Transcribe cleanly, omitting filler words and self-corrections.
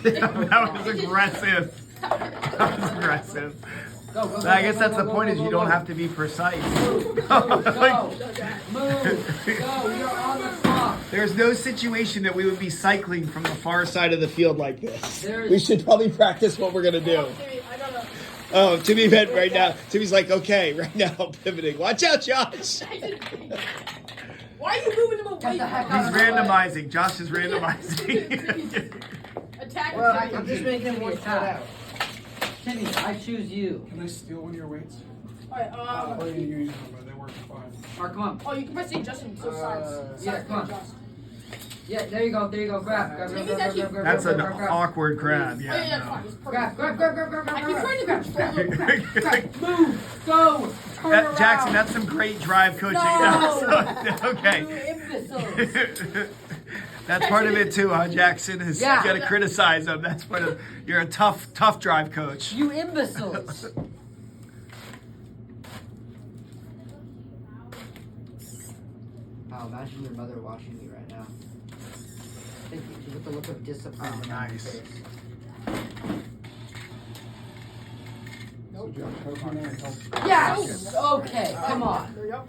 That was aggressive. That was aggressive. Go, go, go, I guess go, that's go, the go, point go, is go, you go. don't have to be precise. Move, go, go, move, go, you're on the clock. There's no situation that we would be cycling from the far side of the field like this. There's- We should probably practice what we're gonna do. Oh, Timmy meant right now. Timmy's like, okay, right now I'm pivoting. Watch out, Josh. Why are you moving him away? Get the heck He's out of the way. randomizing. Josh is randomizing. Attack. Well, attack, I'm just making him more attack. out. Timmy, I choose you. Can I steal one of your weights? Alright, Or you use them, but they work fine. Mark, come on. oh, you can press the adjustment to sides. yeah, Sides come on. adjust. Yeah, there you go, there you go. Grab, grab, grab, Timmy's grab, grab, actually- grab, grab, That's grab, an grab, grab. awkward grab. Oh, yeah, Yeah. it's fine. It's Grab, perfect. grab, grab, grab, grab, grab. I keep trying to grab. Grab, grab, move, go, turn around. Jackson, that's some great drive coaching. No. Okay. You imbeciles. That's part of it too, huh, Jackson? Is Yeah. you gotta criticize him. That's part of. You're a tough drive coach. You imbeciles. Wow, imagine your mother watching me right now. Think with the look of disappointment on her nice. face. So, Josh, help me out. Help. Yes! Okay, come on. There you go.